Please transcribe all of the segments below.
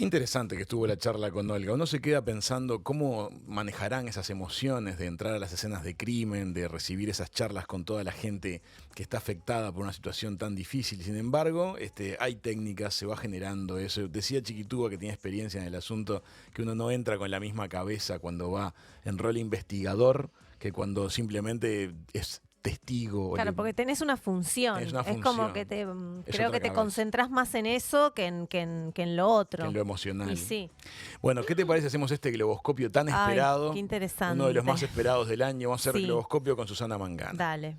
Qué interesante que estuvo la charla con Olga. Uno se queda pensando cómo manejarán esas emociones de entrar a las escenas de crimen, de recibir esas charlas con toda la gente que está afectada por una situación tan difícil. Sin embargo, hay técnicas, se va generando eso. Decía Chiquitúa, que tiene experiencia en el asunto, que uno no entra con la misma cabeza cuando va en rol investigador que cuando simplemente es testigo. Claro, porque tenés una Es función. una Es como función, que es creo otra que te cabeza, concentrás más en eso que en lo que en otro. lo Y emocional. sí. Bueno, ¿qué te parece? Hacemos este globoscopio tan Ay, qué esperado, uno de los interesante. más esperados del año. Vamos a hacer Sí, globoscopio con Susana Mangana. dale.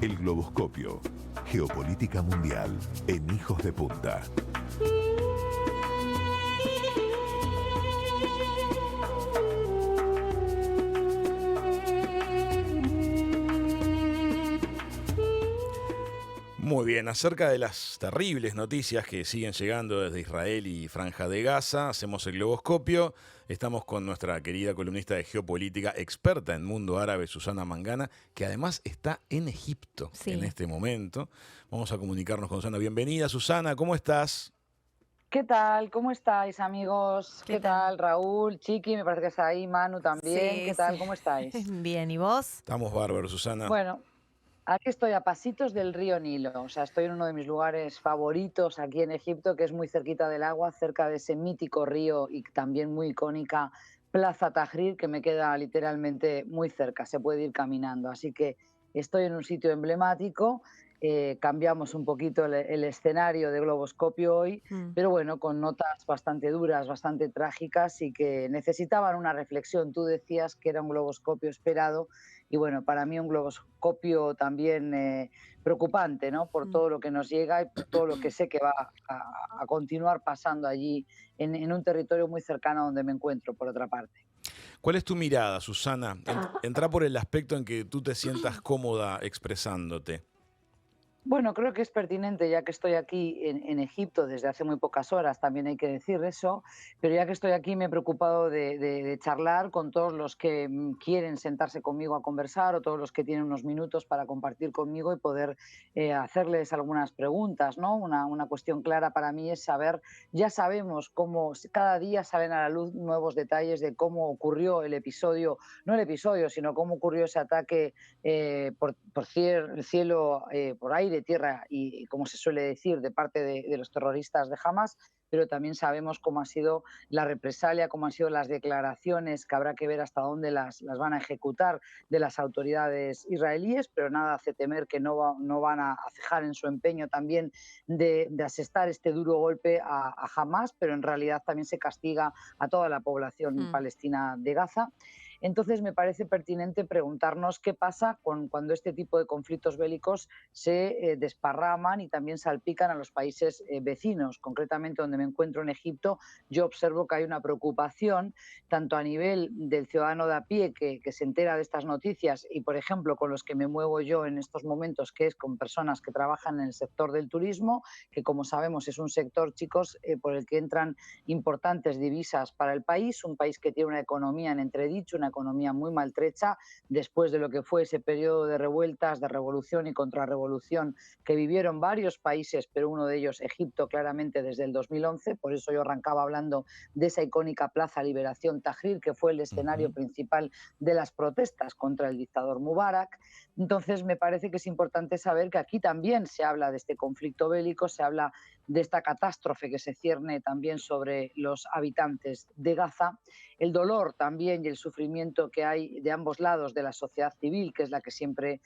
El globoscopio. Geopolítica mundial en Hijos de Punta. Muy bien, acerca de las terribles noticias que siguen llegando desde Israel y Franja de Gaza, hacemos el globoscopio. Estamos con nuestra querida columnista de geopolítica, experta en mundo árabe, Susana Mangana, que además está en Egipto en Sí. este momento. Vamos a comunicarnos con Susana. Bienvenida, Susana, ¿cómo estás? ¿Qué tal? ¿Cómo estáis, amigos? ¿Qué ¿Qué tal? tal, Raúl? Chiqui, me parece que está ahí, Manu también. Sí, ¿Qué sí. tal? ¿Cómo estáis? Bien, ¿y vos? Estamos bárbaros, Susana. Bueno, aquí estoy a pasitos del río Nilo. O sea, estoy en uno de mis lugares favoritos aquí en Egipto, que es muy cerquita del agua, cerca de ese mítico río y también muy icónica Plaza Tahrir, que me queda literalmente muy cerca. Se puede ir caminando. Así que estoy en un sitio emblemático. Cambiamos un poquito el escenario de Globoscopio hoy, Mm. pero bueno, con notas bastante duras, bastante trágicas y que necesitaban una reflexión. Tú decías que era un globoscopio esperado y bueno, para mí un globoscopio también preocupante, ¿no? Por Mm. todo lo que nos llega y por todo lo que sé que va a continuar pasando allí en un territorio muy cercano a donde me encuentro, por otra parte. ¿Cuál es tu mirada, Susana? Entra por el aspecto en que tú te sientas cómoda expresándote. Bueno, creo que es pertinente, ya que estoy aquí en Egipto desde hace muy pocas horas, también hay que decir eso, pero ya que estoy aquí me he preocupado de charlar con todos los que quieren sentarse conmigo a conversar o todos los que tienen unos minutos para compartir conmigo y poder hacerles algunas preguntas, ¿no? Una cuestión clara para mí es saber, ya sabemos cómo cada día salen a la luz nuevos detalles de cómo ocurrió el episodio, no el episodio, sino cómo ocurrió ese ataque por cielo, por aire, tierra y, como se suele decir, de parte de los terroristas de Hamas, pero también sabemos cómo ha sido la represalia, cómo han sido las declaraciones, que habrá que ver hasta dónde las van a ejecutar de las autoridades israelíes, pero nada hace temer que no van a cejar en su empeño también de asestar este duro golpe a Hamas, pero en realidad también se castiga a toda la población Mm. palestina de Gaza. Entonces, me parece pertinente preguntarnos qué pasa cuando este tipo de conflictos bélicos se desparraman y también salpican a los países vecinos. Concretamente, donde me encuentro en Egipto, yo observo que hay una preocupación tanto a nivel del ciudadano de a pie que se entera de estas noticias y, por ejemplo, con los que me muevo yo en estos momentos, que es con personas que trabajan en el sector del turismo, que como sabemos es un sector, chicos, por el que entran importantes divisas para el país, un país que tiene una economía en entredicho, una economía muy maltrecha después de lo que fue ese periodo de revueltas, de revolución y contrarrevolución que vivieron varios países, pero uno de ellos Egipto claramente desde el 2011. Por eso yo arrancaba hablando de esa icónica Plaza Liberación Tahrir, que fue el escenario Ujú. principal de las protestas contra el dictador Mubarak. Entonces me parece que es importante saber que aquí también se habla de este conflicto bélico, se habla de esta catástrofe que se cierne también sobre los habitantes de Gaza, el dolor también y el sufrimiento que hay de ambos lados de la sociedad civil, que es la que siempre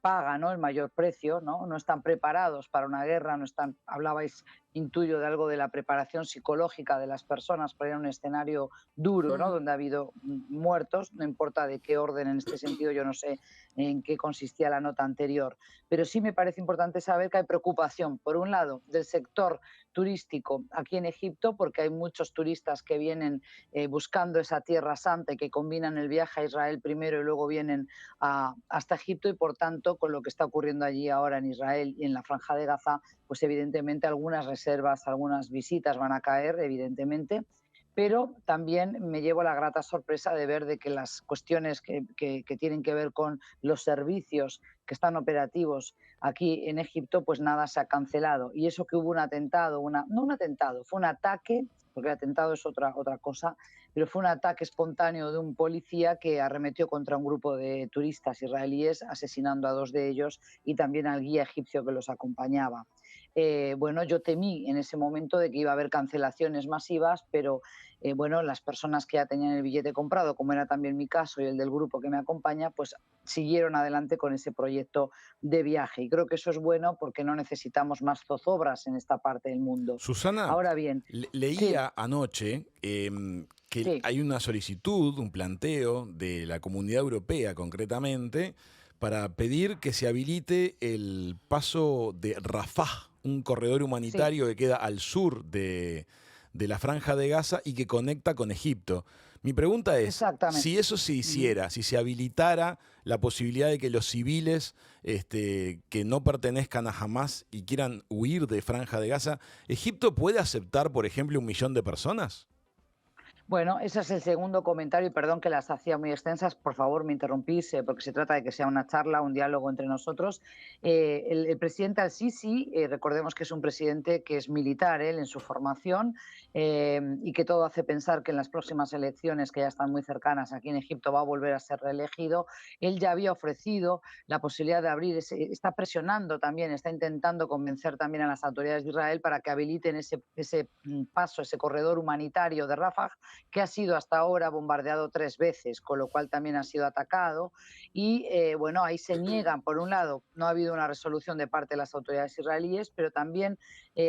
paga, ¿no?, el mayor precio, ¿no? No están preparados para una guerra, no están, hablabais, intuyo, de algo de la preparación psicológica de las personas para ir a un escenario duro, ¿no?, Mm. donde ha habido muertos, no importa de qué orden. En este sentido yo no sé en qué consistía la nota anterior, pero sí me parece importante saber que hay preocupación, por un lado, del sector turístico aquí en Egipto, porque hay muchos turistas que vienen buscando esa tierra santa y que combinan el viaje a Israel primero y luego vienen hasta Egipto, y por tanto, con lo que está ocurriendo allí ahora en Israel y en la Franja de Gaza, pues evidentemente algunas reservas, algunas visitas van a caer, evidentemente. pero también me llevo la grata sorpresa de ver de que las cuestiones que tienen que ver con los servicios que están operativos aquí en Egipto, pues nada se ha cancelado. Y eso que hubo un atentado, no un atentado, fue un ataque, porque el atentado es otra cosa, pero fue un ataque espontáneo de un policía que arremetió contra un grupo de turistas israelíes, asesinando a 2 de ellos y también al guía egipcio que los acompañaba. Bueno, yo temí en ese momento de que iba a haber cancelaciones masivas, pero bueno, las personas que ya tenían el billete comprado, como era también mi caso y el del grupo que me acompaña, pues siguieron adelante con ese proyecto de viaje. Y creo que eso es bueno porque no necesitamos más zozobras en esta parte del mundo. Susana, Ahora bien, sí, leía anoche que sí, hay una solicitud, un planteo de la Comunidad Europea concretamente, para pedir que se habilite el paso de Rafah, un corredor sí, humanitario que queda al sur de la Franja de Gaza y que conecta con Egipto. Mi pregunta es, si exactamente. eso se Ujú. hiciera, si se habilitara la posibilidad de que los civiles que no pertenezcan a Hamas y quieran huir de Franja de Gaza, ¿Egipto puede aceptar, por ejemplo, 1 millón de personas? Bueno, ese es el segundo comentario y perdón que las hacía muy extensas. Por favor, me interrumpís porque se trata de que sea una charla, un diálogo entre nosotros. El presidente Al-Sisi, recordemos que es un presidente que es militar, él en su formación, y que todo hace pensar que en las próximas elecciones, que ya están muy cercanas aquí en Egipto, va a volver a ser reelegido. Él ya había ofrecido la posibilidad de abrir, está presionando también, está intentando convencer también a las autoridades de Israel para que habiliten ese paso, ese corredor humanitario de Rafah, que ha sido hasta ahora bombardeado 3 veces, con lo cual también ha sido atacado. Y bueno, ahí se niegan, por un lado, no ha habido una resolución de parte de las autoridades israelíes, pero también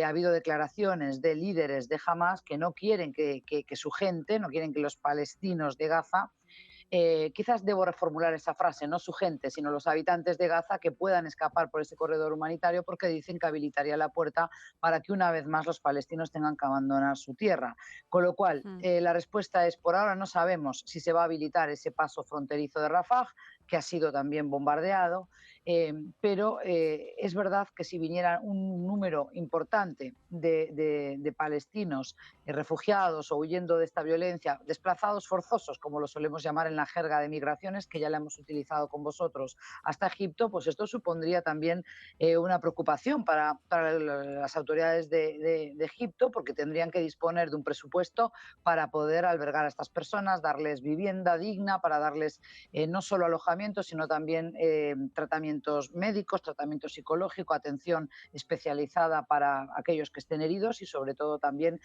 ha habido declaraciones de líderes de Hamas que no quieren que su gente, no quieren que los palestinos de Gaza quizás debo reformular esa frase, no su gente, sino los habitantes de Gaza que puedan escapar por ese corredor humanitario porque dicen que habilitaría la puerta para que una vez más los palestinos tengan que abandonar su tierra. Con lo cual, Mm. la respuesta es, por ahora no sabemos si se va a habilitar ese paso fronterizo de Rafah, que ha sido también bombardeado, pero es verdad que si viniera un número importante de palestinos refugiados o huyendo de esta violencia, desplazados forzosos, como lo solemos llamar en la jerga de migraciones, que ya la hemos utilizado con vosotros, hasta Egipto, pues esto supondría también una preocupación para las autoridades de Egipto, porque tendrían que disponer de un presupuesto para poder albergar a estas personas, darles vivienda digna, para darles no solo alojamiento, sino también tratamientos médicos, tratamiento psicológico, atención especializada para aquellos que estén heridos y sobre todo también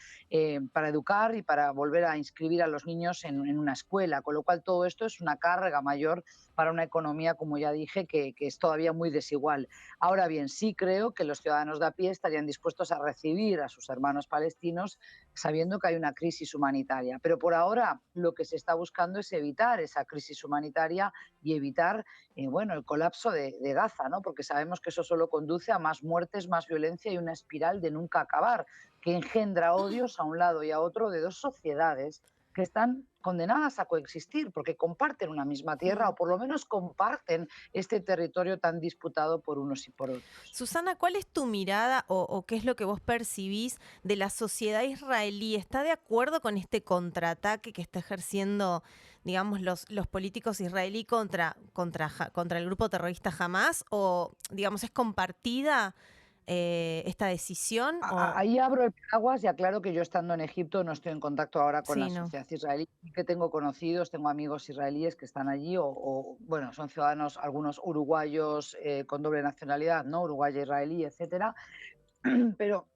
para educar y para volver a inscribir a los niños en una escuela, con lo cual todo esto es una carga mayor para una economía, como ya dije, que es todavía muy desigual. Ahora bien, sí creo que los ciudadanos de a pie estarían dispuestos a recibir a sus hermanos palestinos sabiendo que hay una crisis humanitaria. Pero por ahora lo que se está buscando es evitar esa crisis humanitaria y evitar bueno, el colapso de Gaza, ¿no? Porque sabemos que eso solo conduce a más muertes, más violencia y una espiral de nunca acabar que engendra odios a un lado y a otro de 2 sociedades que están condenadas a coexistir porque comparten una misma tierra Mm. o por lo menos comparten este territorio tan disputado por unos y por otros. Susana, ¿cuál es tu mirada o qué es lo que vos percibís de la sociedad israelí? ¿Está de acuerdo con este contraataque que está ejerciendo, digamos, los políticos israelí contra el grupo terrorista Hamas? ¿O, digamos, es compartida esta decisión? O... Ahí abro el paraguas y aclaro que yo estando en Egipto no estoy en contacto ahora con la Sí, no. sociedad israelí, sí que tengo conocidos, tengo amigos israelíes que están allí bueno, son ciudadanos, algunos uruguayos con doble nacionalidad, ¿no? Uruguaya, israelí, etcétera, pero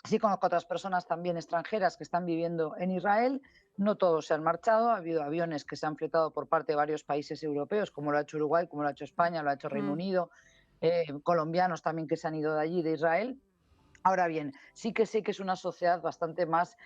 sí conozco otras personas también extranjeras que están viviendo en Israel. No todos se han marchado, ha habido aviones que se han fletado por parte de varios países europeos, como lo ha hecho Uruguay, como lo ha hecho España, lo ha hecho Reino Mm. Unido, colombianos también que se han ido de allí, de Israel. Ahora bien, sí que sé que es una sociedad bastante más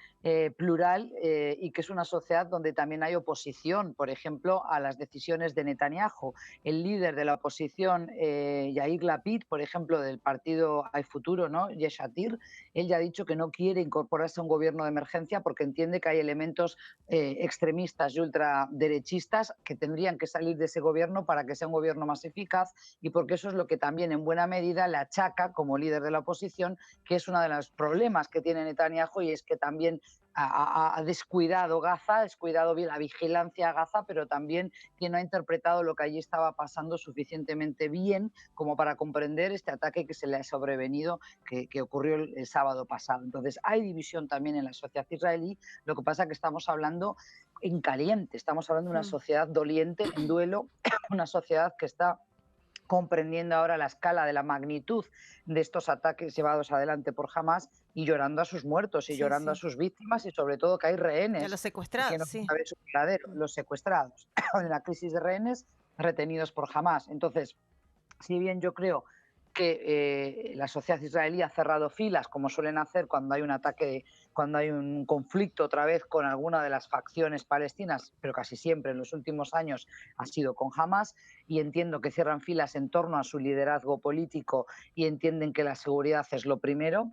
plural y que es una sociedad donde también hay oposición, por ejemplo, a las decisiones de Netanyahu. El líder de la oposición, Yair Lapid, por ejemplo, del partido Hay Futuro, ¿no? Yesh Atir, él ya ha dicho que no quiere incorporarse a un gobierno de emergencia porque entiende que hay elementos extremistas y ultraderechistas que tendrían que salir de ese gobierno para que sea un gobierno más eficaz y porque eso es lo que también en buena medida le achaca como líder de la oposición que es uno de los problemas que tiene Netanyahu, y es que también ha descuidado Gaza, ha descuidado bien la vigilancia a Gaza, pero también que no ha interpretado lo que allí estaba pasando suficientemente bien como para comprender este ataque que se le ha sobrevenido, que ocurrió el sábado pasado. Entonces, hay división también en la sociedad israelí, lo que pasa es que estamos hablando en caliente, estamos hablando de una sociedad doliente, en duelo, una sociedad que está comprendiendo ahora la escala de la magnitud de estos ataques llevados adelante por Hamas y llorando a sus muertos y Sí, llorando a sí. sus víctimas, y sobre todo que hay Y a rehenes los que secuestrados, no se sí. sabe su paradero, los secuestrados, en la crisis de rehenes retenidos por Hamas. Entonces, si bien yo creo que la sociedad israelí ha cerrado filas, como suelen hacer cuando hay un ataque, cuando hay un conflicto otra vez con alguna de las facciones palestinas, pero casi siempre en los últimos años ha sido con Hamas, y entiendo que cierran filas en torno a su liderazgo político y entienden que la seguridad es lo primero.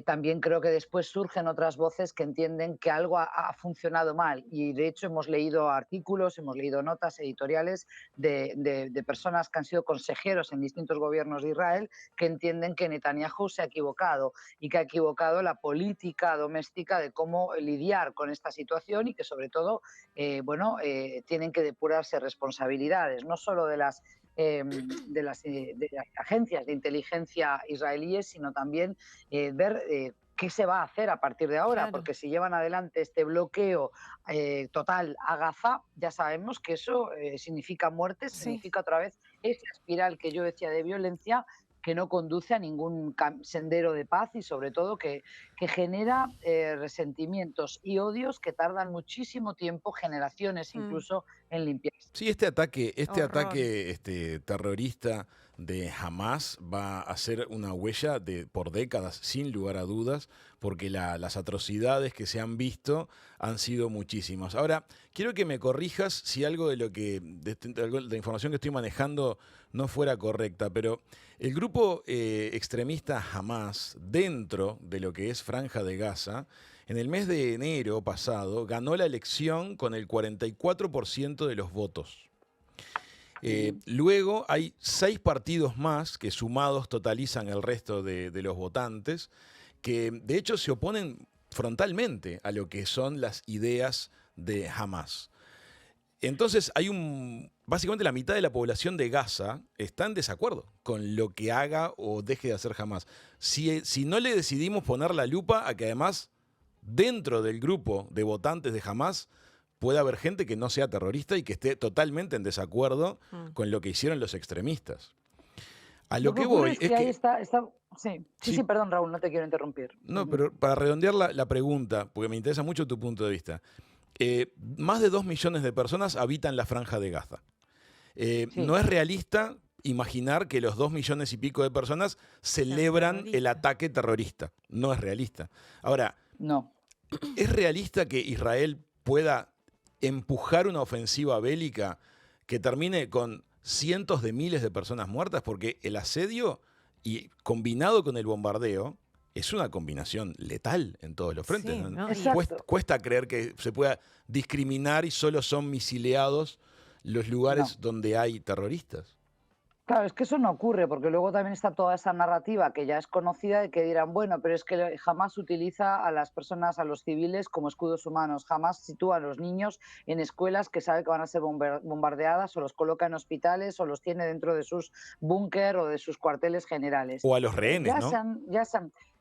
También creo que después surgen otras voces que entienden que algo ha funcionado mal, y de hecho hemos leído artículos, hemos leído notas editoriales de personas que han sido consejeros en distintos gobiernos de Israel, que entienden que Netanyahu se ha equivocado y que ha equivocado la política doméstica de cómo lidiar con esta situación, y que sobre todo tienen que depurarse responsabilidades, no solo de las agencias de inteligencia israelíes, sino también ver qué se va a hacer a partir de ahora, Claro. porque si llevan adelante este bloqueo total a Gaza, ya sabemos que eso significa muerte, Sí. significa otra vez esa espiral que yo decía de violencia, que no conduce a ningún sendero de paz, y sobre todo que genera resentimientos y odios que tardan muchísimo tiempo, generaciones incluso, en limpiarse. Sí, este Horror. ataque terrorista de Hamas va a ser una huella por décadas, sin lugar a dudas, porque las atrocidades que se han visto han sido muchísimas. Ahora, quiero que me corrijas si algo de algo de la información que estoy manejando no fuera correcta, pero el grupo extremista Hamas, dentro de lo que es Franja de Gaza, en el mes de enero pasado ganó la elección con el 44% de los votos. Luego hay 6 partidos más que sumados totalizan el resto de los votantes, que de hecho se oponen frontalmente a lo que son las ideas de Hamas. Entonces básicamente la mitad de la población de Gaza está en desacuerdo con lo que haga o deje de hacer Hamas. Si no le decidimos poner la lupa a que además dentro del grupo de votantes de Hamas puede haber gente que no sea terrorista y que esté totalmente en desacuerdo con lo que hicieron los extremistas. A lo que ocurre voy es que ahí está. Sí, Sí, perdón, Raúl, no te quiero interrumpir. no, pero para redondear la pregunta, porque me interesa mucho tu punto de vista. Más de 2 millones de personas habitan la Franja de Gaza. No es realista imaginar que los 2 millones y pico de personas celebran el ataque terrorista. No es realista. Ahora, No. ¿es realista que Israel pueda empujar una ofensiva bélica que termine con cientos de miles de personas muertas? Porque el asedio, y combinado con el bombardeo, es una combinación letal en todos los frentes. Sí, ¿no? ¿no? Cuesta creer que se pueda discriminar y solo son misileados los lugares donde hay terroristas. Claro, es que eso no ocurre, porque luego también está toda esa narrativa que ya es conocida, de que dirán, bueno, pero es que jamás utiliza a las personas, a los civiles, como escudos humanos, jamás sitúa a los niños en escuelas que sabe que van a ser bombardeadas, o los coloca en hospitales, o los tiene dentro de sus búnker o de sus cuarteles generales. O a los rehenes, ¿no?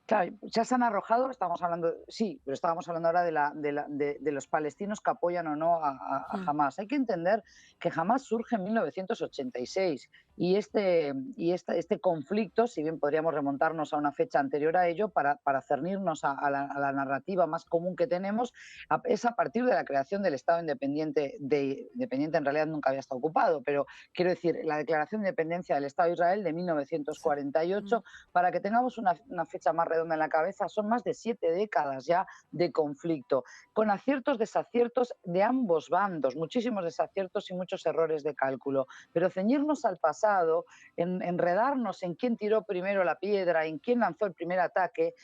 Claro, ya se han arrojado, estamos hablando, sí, pero estábamos hablando ahora de los palestinos que apoyan o no a Hamas. Hay que entender que Hamas surge en 1986, y este conflicto, si bien podríamos remontarnos a una fecha anterior a ello, para cernirnos a la narrativa más común que tenemos, es a partir de la creación del Estado independiente. Independiente en realidad nunca había estado ocupado, pero quiero decir, la declaración de independencia del Estado de Israel de 1948, para que tengamos una fecha más redonda en la cabeza, son más de 7 décadas ya de conflicto, con aciertos, desaciertos de ambos bandos, muchísimos desaciertos y muchos errores de cálculo. Pero ceñirnos al pasado, enredarnos en quién tiró primero la piedra, en quién lanzó el primer ataque,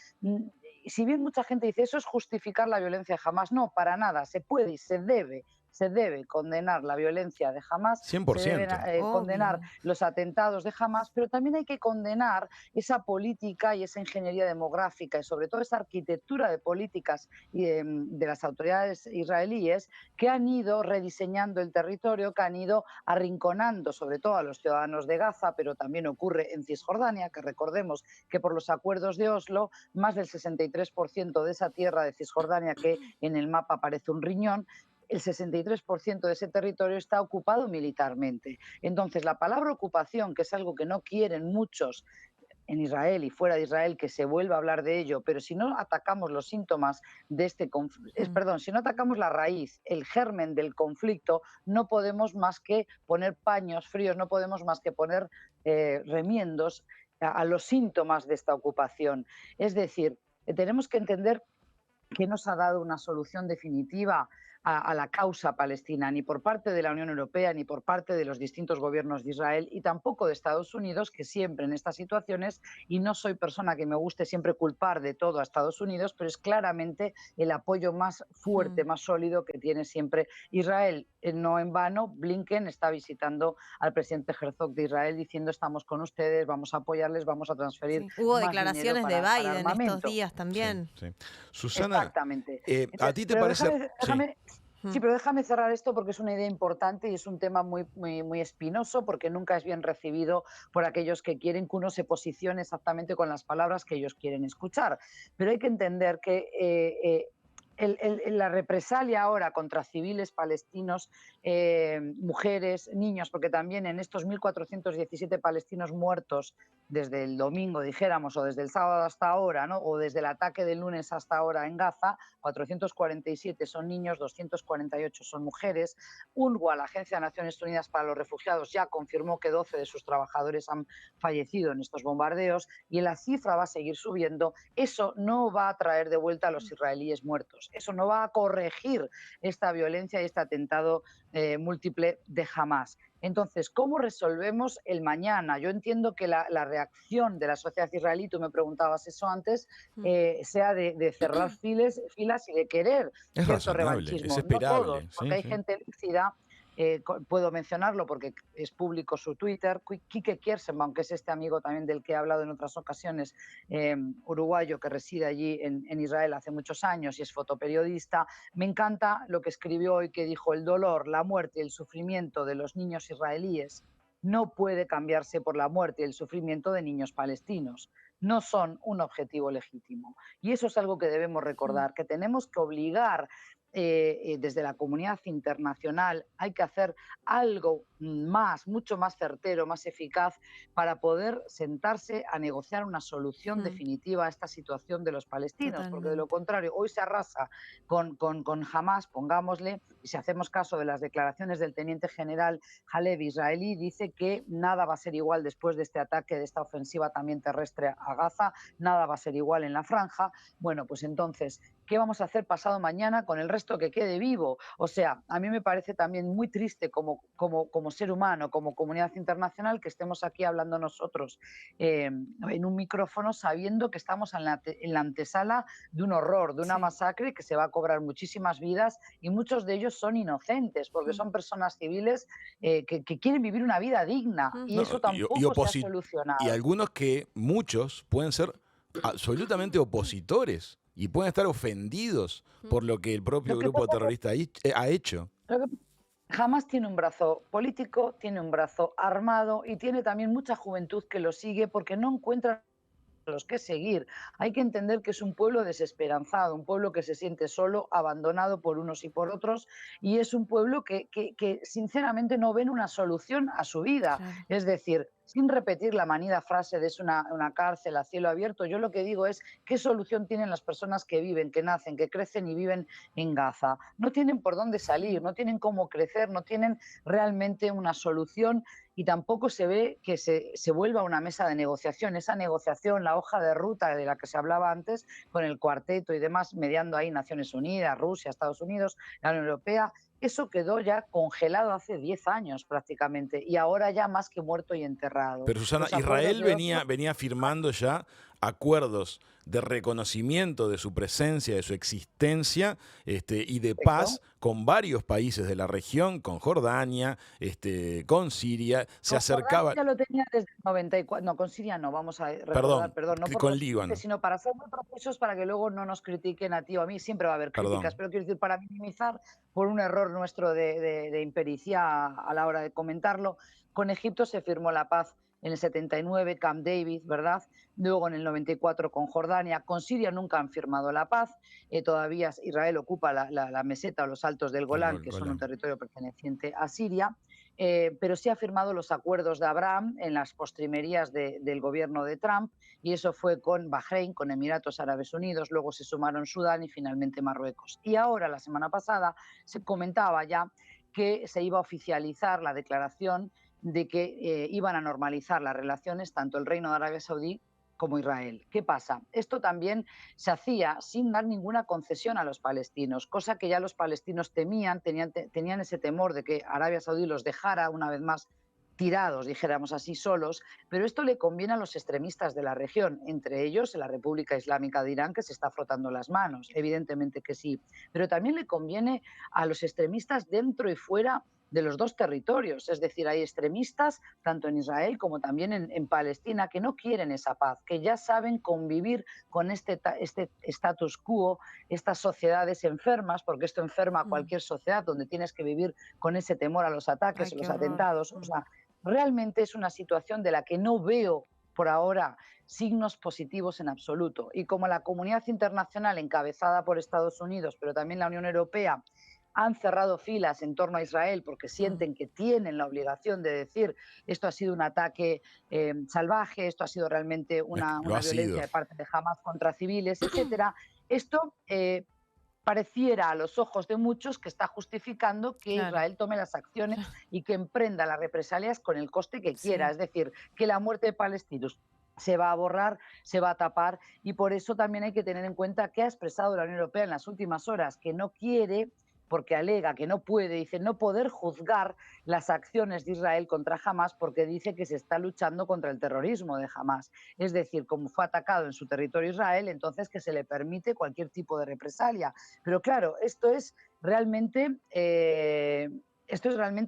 si bien mucha gente dice eso es justificar la violencia, jamás, no, para nada, se puede y se debe se debe condenar la violencia de Hamás, se 100%. deben condenar Obvio. los atentados de Hamás, pero también hay que condenar esa política y esa ingeniería demográfica y sobre todo esa arquitectura de políticas de las autoridades israelíes que han ido rediseñando el territorio, que han ido arrinconando sobre todo a los ciudadanos de Gaza, pero también ocurre en Cisjordania, que recordemos que por los acuerdos de Oslo, más del 63% de esa tierra de Cisjordania, que en el mapa parece un riñón, el 63% de ese territorio está ocupado militarmente. Entonces, la palabra ocupación, que es algo que no quieren muchos en Israel y fuera de Israel que se vuelva a hablar de ello, pero si no atacamos los síntomas de este perdón, si no atacamos la raíz, el germen del conflicto, no podemos más que poner paños fríos, no podemos más que poner remiendos a los síntomas de esta ocupación. Es decir, tenemos que entender que no se ha dado una solución definitiva a la causa palestina, ni por parte de la Unión Europea, ni por parte de los distintos gobiernos de Israel, y tampoco de Estados Unidos, que siempre en estas situaciones, y no soy persona que me guste siempre culpar de todo a Estados Unidos, pero es claramente el apoyo más fuerte, más sólido que tiene siempre Israel. No en vano, Blinken está visitando al presidente Herzog de Israel diciendo estamos con ustedes, vamos a apoyarles, vamos a transferir Hubo más declaraciones dinero de para Biden armamento. estos días también. Sí, sí. Susana, Exactamente. ¿a ti te Pero parece...? sí, pero déjame cerrar esto porque es una idea importante y es un tema muy espinoso porque nunca es bien recibido por aquellos que quieren que uno se posicione exactamente con las palabras que ellos quieren escuchar. Pero hay que entender que la represalia ahora contra civiles palestinos, mujeres, niños, porque también en estos 1.417 palestinos muertos desde el domingo, dijéramos, o desde el sábado hasta ahora, ¿no? O desde el ataque del lunes hasta ahora en Gaza, 447 son niños, 248 son mujeres. UNRWA, la Agencia de Naciones Unidas para los Refugiados, ya confirmó que 12 de sus trabajadores han fallecido en estos bombardeos y la cifra va a seguir subiendo. Eso no va a traer de vuelta a los israelíes muertos. Eso no va a corregir esta violencia y este atentado múltiple de Hamás. Entonces, ¿cómo resolvemos el mañana? Yo entiendo que la reacción de la sociedad israelí, tú me preguntabas eso antes, sea de cerrar filas y de querer Es cierto razonable, revanchismo. es esperable. No todos, porque hay gente lúcida. Puedo mencionarlo porque es público su Twitter, Quique Kiersema, que es este amigo también del que he hablado en otras ocasiones, uruguayo que reside allí en Israel hace muchos años y es fotoperiodista. Me encanta lo que escribió hoy, que dijo: el dolor, la muerte y el sufrimiento de los niños israelíes no puede cambiarse por la muerte y el sufrimiento de niños palestinos. No son un objetivo legítimo. Y eso es algo que debemos recordar, que tenemos que obligar desde la comunidad internacional, hay que hacer algo más, mucho más certero, más eficaz, para poder sentarse a negociar una solución definitiva a esta situación de los palestinos, porque de lo contrario, hoy se arrasa con Hamás, pongámosle, y si hacemos caso de las declaraciones del teniente general Halevi israelí, dice que nada va a ser igual después de este ataque, de esta ofensiva también terrestre a Gaza, nada va a ser igual en la franja. Bueno, pues entonces, ¿qué vamos a hacer pasado mañana con el resto que quede vivo? O sea, a mí me parece también muy triste como ser humano, como comunidad internacional, que estemos aquí hablando nosotros en un micrófono sabiendo que estamos en la antesala de un horror, de una masacre que se va a cobrar muchísimas vidas y muchos de ellos son inocentes porque son personas civiles que quieren vivir una vida digna y eso tampoco se ha solucionado. Y algunos que, muchos, pueden ser absolutamente opositores y pueden estar ofendidos por lo que el propio grupo terrorista ha hecho. Hamás tiene un brazo político, tiene un brazo armado y tiene también mucha juventud que lo sigue porque no encuentra a los que seguir. Hay que entender que es un pueblo desesperanzado, un pueblo que se siente solo, abandonado por unos y por otros, y es un pueblo que sinceramente no ven una solución a su vida. Claro. Es decir, sin repetir la manida frase de es una cárcel a cielo abierto, yo lo que digo es qué solución tienen las personas que viven, que nacen, que crecen y viven en Gaza. No tienen por dónde salir, no tienen cómo crecer, no tienen realmente una solución y tampoco se ve que se vuelva a una mesa de negociación. Esa negociación, la hoja de ruta de la que se hablaba antes, con el cuarteto y demás, mediando ahí Naciones Unidas, Rusia, Estados Unidos, la Unión Europea, eso quedó ya congelado hace 10 años prácticamente y ahora ya más que muerto y enterrado. Pero Susana, Israel venía firmando ya acuerdos de reconocimiento de su presencia, de su existencia y de paz con varios países de la región, con Jordania, con Siria, se Con Jordania acercaba, ya lo tenía desde el 94. No, con Siria no, vamos a recordar, perdón, perdón, no por con respeto, Líbano, sino para ser muy precisos, para que luego no nos critiquen a ti o a mí. Siempre va a haber críticas, perdón. pero quiero decir, para minimizar por un error nuestro de impericia a la hora de comentarlo, con Egipto se firmó la paz en el 79, Camp David, ¿verdad? Luego en el 94 con Jordania. Con Siria nunca han firmado la paz. Todavía Israel ocupa la meseta o los altos del Golán, que son un Golán. territorio perteneciente a Siria. Pero sí ha firmado los acuerdos de Abraham en las postrimerías del gobierno de Trump, y eso fue con Bahrein, con Emiratos Árabes Unidos, luego se sumaron Sudán y finalmente Marruecos. Y ahora, la semana pasada, se comentaba ya que se iba a oficializar la declaración de que iban a normalizar las relaciones tanto el Reino de Arabia Saudí como Israel. ¿Qué pasa? Esto también se hacía sin dar ninguna concesión a los palestinos, cosa que ya los palestinos temían, tenían ese temor de que Arabia Saudí los dejara una vez más tirados, dijéramos así, solos, pero esto le conviene a los extremistas de la región, entre ellos la República Islámica de Irán, que se está frotando las manos, evidentemente que sí, pero también le conviene a los extremistas dentro y fuera de los dos territorios, es decir, hay extremistas tanto en Israel como también en Palestina que no quieren esa paz, que ya saben convivir con este status quo, estas sociedades enfermas, porque esto enferma a cualquier sociedad donde tienes que vivir con ese temor a los ataques, Ay, a qué los horror. atentados. O sea, realmente es una situación de la que no veo por ahora signos positivos en absoluto. Y como la comunidad internacional, encabezada por Estados Unidos, pero también la Unión Europea, han cerrado filas en torno a Israel porque sienten que tienen la obligación de decir esto ha sido un ataque salvaje, esto ha sido realmente Lo una ha sido. violencia de parte de Hamas contra civiles, etcétera. Esto pareciera a los ojos de muchos que está justificando que Claro, Israel tome las acciones y que emprenda las represalias con el coste que quiera, sí. es decir, que la muerte de palestinos se va a borrar, se va a tapar, y por eso también hay que tener en cuenta que ha expresado la Unión Europea en las últimas horas que no quiere, porque alega que no puede, dice no poder juzgar las acciones de Israel contra Hamas porque dice que se está luchando contra el terrorismo de Hamas. Es decir, como fue atacado en su territorio Israel, entonces que se le permite cualquier tipo de represalia. Pero claro, esto es realmente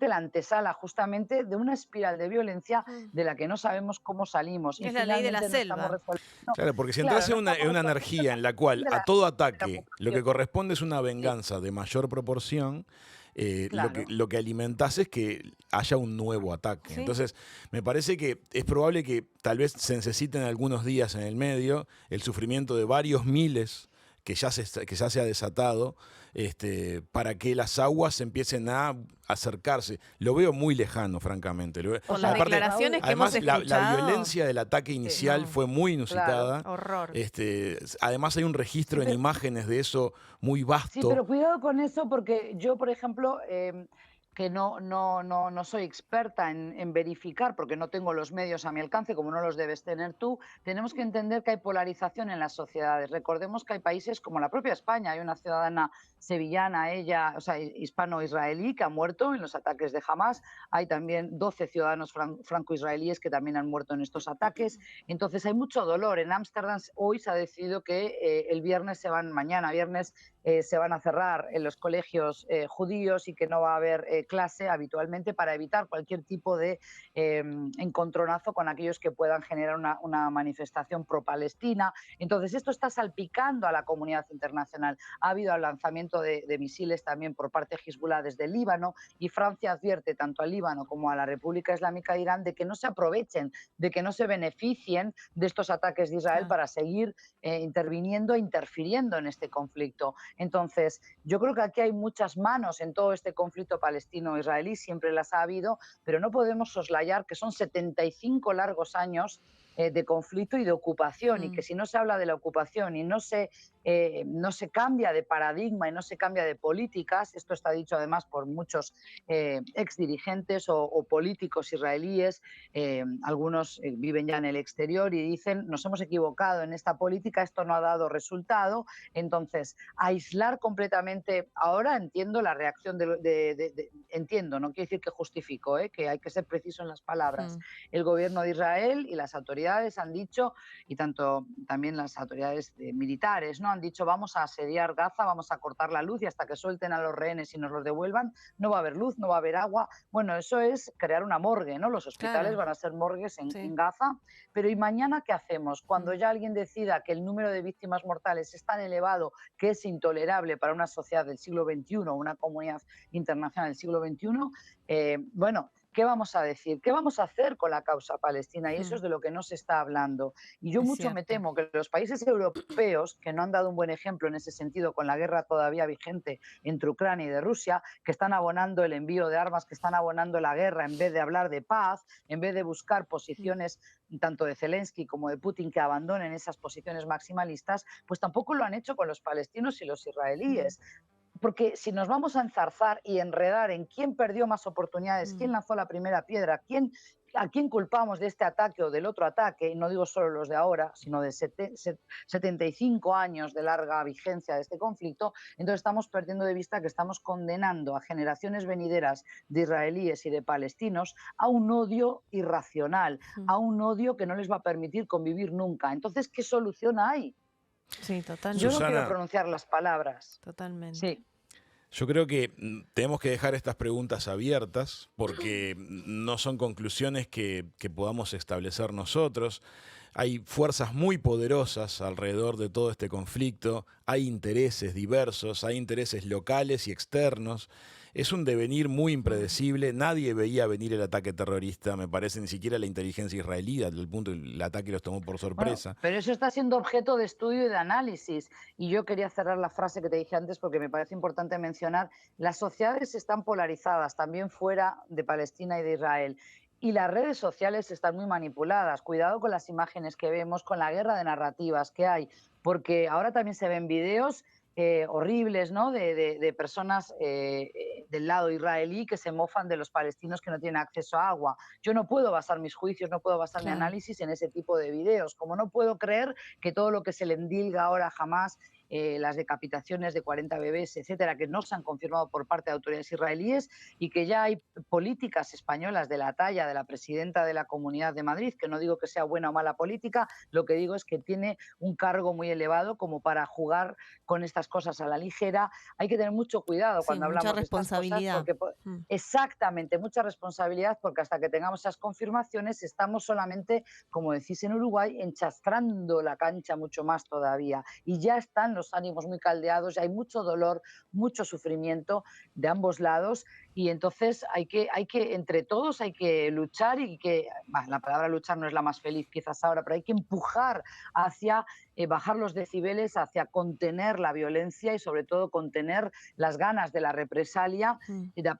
la antesala justamente de una espiral de violencia Mm. de la que no sabemos cómo salimos y Es la ley de la finalmente no estamos selva. resolviendo. Claro, porque si Claro, entras no en estamos una resolviendo energía en la cual de a todo la ataque lo que ocupación. corresponde es una Sí, venganza de mayor proporción, claro. lo que alimentás es que haya un nuevo ataque. Sí. Entonces, me parece que es probable que tal vez se necesiten algunos días en el medio, el sufrimiento de varios miles que ya se ha desatado, para que las aguas empiecen a acercarse. Lo veo muy lejano, francamente. Por las Aparte, declaraciones que hemos además, la escuchado. violencia del ataque inicial No. fue muy Claro. inusitada. Horror. Además hay un Sí, registro en imágenes de eso muy sí, vasto. pero cuidado con eso porque yo, por ejemplo, que no soy experta en verificar porque no tengo los medios a mi alcance, como no los debes tener tú, tenemos que entender que hay polarización en las sociedades. Recordemos que hay países como la propia España, hay una ciudadana sevillana, ella, o sea, hispano-israelí, que ha muerto en los ataques de Hamas. Hay también 12 ciudadanos franco-israelíes que también han muerto en estos ataques. Entonces hay mucho dolor. En Ámsterdam hoy se ha decidido que el viernes mañana viernes se van a cerrar en los colegios judíos y que no va a haber clase habitualmente para evitar cualquier tipo de encontronazo con aquellos que puedan generar una manifestación pro-palestina. Entonces, esto está salpicando a la comunidad internacional. Ha habido el lanzamiento de misiles también por parte de Hezbollah desde el Líbano, y Francia advierte tanto al Líbano como a la República Islámica de Irán de que no se aprovechen, de que no se beneficien de estos ataques de Israel Claro. para seguir interviniendo e interfiriendo en este conflicto. Entonces, yo creo que aquí hay muchas manos en todo este conflicto palestino-israelí, siempre las ha habido, pero no podemos soslayar que son 75 largos años de conflicto y de ocupación, y que si no se habla de la ocupación y no se cambia de paradigma y no se cambia de políticas, esto está dicho además por muchos exdirigentes o políticos israelíes, algunos viven ya en el exterior y dicen nos hemos equivocado en esta política, esto no ha dado resultado. Entonces, aislar completamente, ahora entiendo la reacción entiendo, no quiere decir que justifico, que hay que ser preciso en las palabras, el gobierno de Israel y las autoridades autoridades han dicho, y tanto también las autoridades militares, ¿no? Han dicho vamos a asediar Gaza, vamos a cortar la luz y hasta que suelten a los rehenes y nos los devuelvan no va a haber luz, no va a haber agua. Bueno, eso es crear una morgue, ¿no? Los hospitales Claro. van a ser morgues Sí. en Gaza, pero ¿y mañana qué hacemos? Cuando ya alguien decida que el número de víctimas mortales es tan elevado que es intolerable para una sociedad del siglo XXI, una comunidad internacional del siglo XXI, bueno, ¿qué vamos a decir? ¿Qué vamos a hacer con la causa palestina? Y eso es de lo que no se está hablando. Y yo Es mucho me cierto. temo que los países europeos, que no han dado un buen ejemplo en ese sentido con la guerra todavía vigente entre Ucrania y de Rusia, que están abonando el envío de armas, que están abonando la guerra en vez de hablar de paz, en vez de buscar posiciones tanto de Zelensky como de Putin que abandonen esas posiciones maximalistas, pues tampoco lo han hecho con los palestinos y los israelíes. Porque si nos vamos a enzarzar y enredar en quién perdió más oportunidades, quién lanzó la primera piedra, a quién culpamos de este ataque o del otro ataque, y no digo solo los de ahora, sino de 75 años de larga vigencia de este conflicto, entonces estamos perdiendo de vista que estamos condenando a generaciones venideras de israelíes y de palestinos a un odio irracional, a un odio que no les va a permitir convivir nunca. Entonces, ¿qué solución hay? Sí, totalmente. Yo no quiero Susana, pronunciar las palabras. Totalmente. Sí. yo creo que tenemos que dejar estas preguntas abiertas porque no son conclusiones que podamos establecer nosotros. Hay fuerzas muy poderosas alrededor de todo este conflicto, hay intereses diversos, hay intereses locales y externos. Es un devenir muy impredecible, nadie veía venir el ataque terrorista, me parece, ni siquiera la inteligencia israelí, del punto el ataque los tomó por Bueno, sorpresa. pero eso está siendo objeto de estudio y de análisis. Y yo quería cerrar la frase que te dije antes porque me parece importante mencionar, las sociedades están polarizadas también fuera de Palestina y de Israel. Y las redes sociales están muy manipuladas. Cuidado con las imágenes que vemos, con la guerra de narrativas que hay, porque ahora también se ven videos horribles, ¿no? De personas del lado israelí que se mofan de los palestinos que no tienen acceso a agua. Yo no puedo basar mis juicios, no puedo basar mi Claro. análisis en ese tipo de videos, como no puedo creer que todo lo que se le endilga ahora jamás, las decapitaciones de 40 bebés, etcétera, que no se han confirmado por parte de autoridades israelíes y que ya hay políticas españolas de la talla de la presidenta de la Comunidad de Madrid, que no digo que sea buena o mala política, lo que digo es que tiene un cargo muy elevado como para jugar con estas cosas a la ligera. Hay que tener mucho cuidado Sí, cuando mucha hablamos de estas cosas responsabilidad. porque exactamente, mucha responsabilidad, porque hasta que tengamos esas confirmaciones estamos solamente, como decís en Uruguay, enchastrando la cancha mucho más todavía. Y ya están los ánimos muy caldeados, ya hay mucho dolor, mucho sufrimiento de ambos lados. Y entonces entre todos hay que luchar y la palabra luchar no es la más feliz quizás ahora, pero hay que empujar hacia bajar los decibeles, hacia contener la violencia y sobre todo contener las ganas de la represalia y de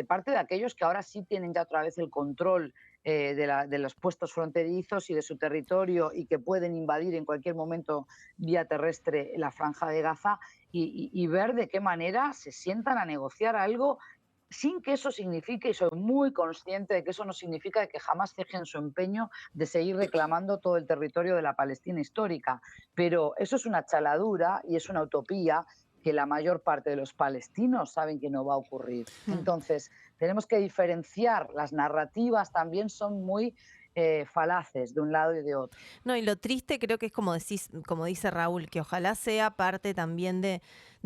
parte de aquellos que ahora sí tienen ya otra vez el control de los puestos fronterizos y de su territorio y que pueden invadir en cualquier momento vía terrestre la franja de Gaza y ver de qué manera se sientan a negociar algo sin que eso signifique, y soy muy consciente de que eso no significa que jamás cejen su empeño de seguir reclamando todo el territorio de la Palestina histórica. Pero eso es una chaladura y es una utopía que la mayor parte de los palestinos saben que no va a ocurrir. Entonces, tenemos que diferenciar, las narrativas también son muy falaces de un lado y de otro. No, y lo triste creo que es como decís, como dice Raúl, que ojalá sea parte también de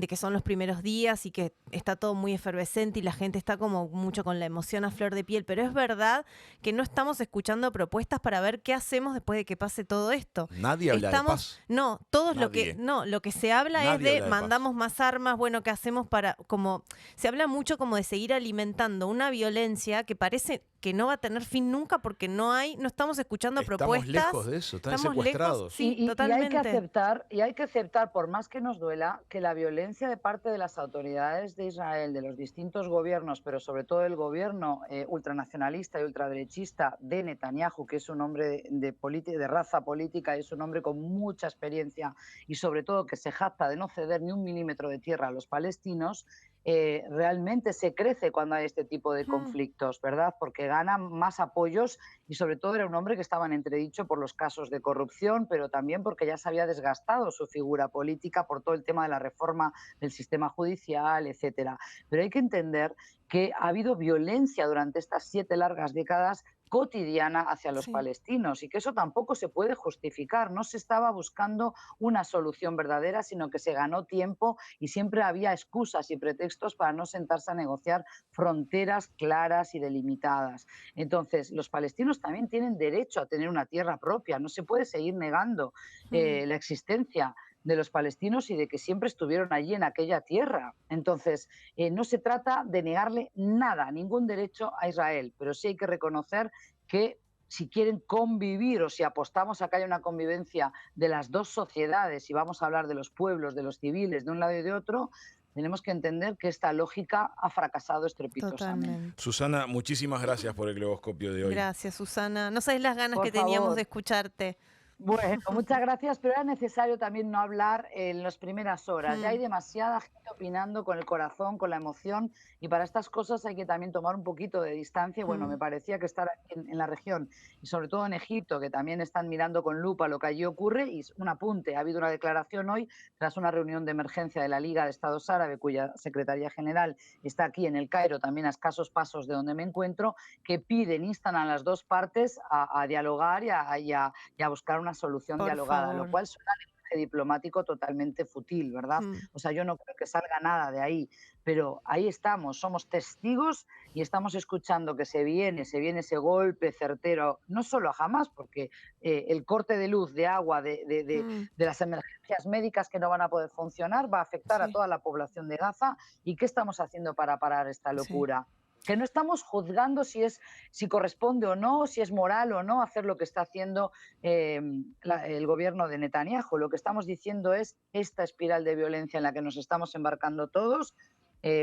que son los primeros días y que está todo muy efervescente y la gente está como mucho con la emoción a flor de piel, pero es verdad que no estamos escuchando propuestas para ver qué hacemos después de que pase todo esto. Nadie habla de paz. No, todos Nadie. lo que se habla Nadie es de habla de mandamos más armas, bueno, ¿qué hacemos para como se habla mucho como de seguir alimentando una violencia que parece que no va a tener fin nunca porque no estamos escuchando propuestas. Estamos lejos de eso, están secuestrados. Lejos, sí, y totalmente. hay que aceptar, por más que nos duela, que la violencia de parte de las autoridades de Israel, de los distintos gobiernos, pero sobre todo el gobierno ultranacionalista y ultraderechista de Netanyahu, que es un hombre de raza política y es un hombre con mucha experiencia y sobre todo que se jacta de no ceder ni un milímetro de tierra a los palestinos, realmente se crece cuando hay este tipo de conflictos, ¿verdad? Porque gana más apoyos y sobre todo era un hombre que estaba en entredicho por los casos de corrupción, pero también porque ya se había desgastado su figura política por todo el tema de la reforma del sistema judicial, etcétera. Pero hay que entender que ha habido violencia durante estas 7 largas décadas cotidiana hacia los Sí. palestinos y que eso tampoco se puede justificar. No se estaba buscando una solución verdadera, sino que se ganó tiempo y siempre había excusas y pretextos para no sentarse a negociar fronteras claras y delimitadas. Entonces, los palestinos también tienen derecho a tener una tierra propia. No se puede seguir negando Mm. la existencia de los palestinos y de que siempre estuvieron allí en aquella tierra. Entonces, no se trata de negarle nada, ningún derecho a Israel, pero sí hay que reconocer que si quieren convivir o si apostamos a que haya una convivencia de las dos sociedades y vamos a hablar de los pueblos, de los civiles, de un lado y de otro, tenemos que entender que esta lógica ha fracasado estrepitosamente. Totalmente. Susana, muchísimas gracias por el globoscopio de hoy. Gracias, Susana. No sabes las ganas Por que teníamos favor. de escucharte. Bueno, muchas gracias, pero era necesario también no hablar en las primeras horas. Ya hay Mm. demasiada gente opinando con el corazón, con la emoción, y para estas cosas hay que también tomar un poquito de distancia. Y bueno, me Mm. parecía que estar aquí en la región, y sobre todo en Egipto, que también están mirando con lupa lo que allí ocurre, y un apunte, ha habido una declaración hoy tras una reunión de emergencia de la Liga de Estados Árabes, cuya secretaría general está aquí en el Cairo, también a escasos pasos de donde me encuentro, que piden, instan a las dos partes a dialogar y a buscar una solución Por dialogada, lo favor. cual suena a lenguaje diplomático totalmente fútil, ¿verdad? Mm. O sea, yo no creo que salga nada de ahí, pero ahí estamos, somos testigos y estamos escuchando que se viene ese golpe certero, no solo a Hamas, porque el corte de luz, de agua, Mm. de las emergencias médicas que no van a poder funcionar, va a afectar a Sí, toda la población de Gaza. ¿Y qué estamos haciendo para parar esta sí. locura? Que no estamos juzgando si corresponde o no, si es moral o no hacer lo que está haciendo el gobierno de Netanyahu. Lo que estamos diciendo es esta espiral de violencia en la que nos estamos embarcando todos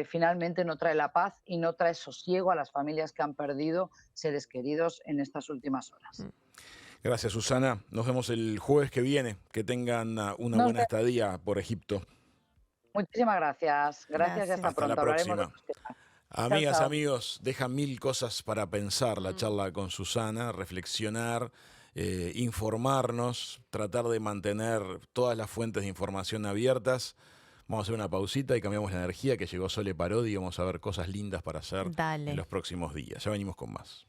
finalmente no trae la paz y no trae sosiego a las familias que han perdido seres queridos en estas últimas horas. Mm. Gracias, Susana. Nos vemos el jueves que viene. Que tengan una Nos buena vemos. estadía por Egipto. Muchísimas gracias. Gracias y hasta Gracias. Hasta la pronto. Hablaremos de próxima. estos temas. Chao, Amigas, chao. amigos, deja mil cosas para pensar la Mm. charla con Susana, reflexionar, informarnos, tratar de mantener todas las fuentes de información abiertas. Vamos a hacer una pausita y cambiamos la energía, que llegó Sole Parodi y vamos a ver cosas lindas para hacer en Dale. los próximos días. Ya venimos con más.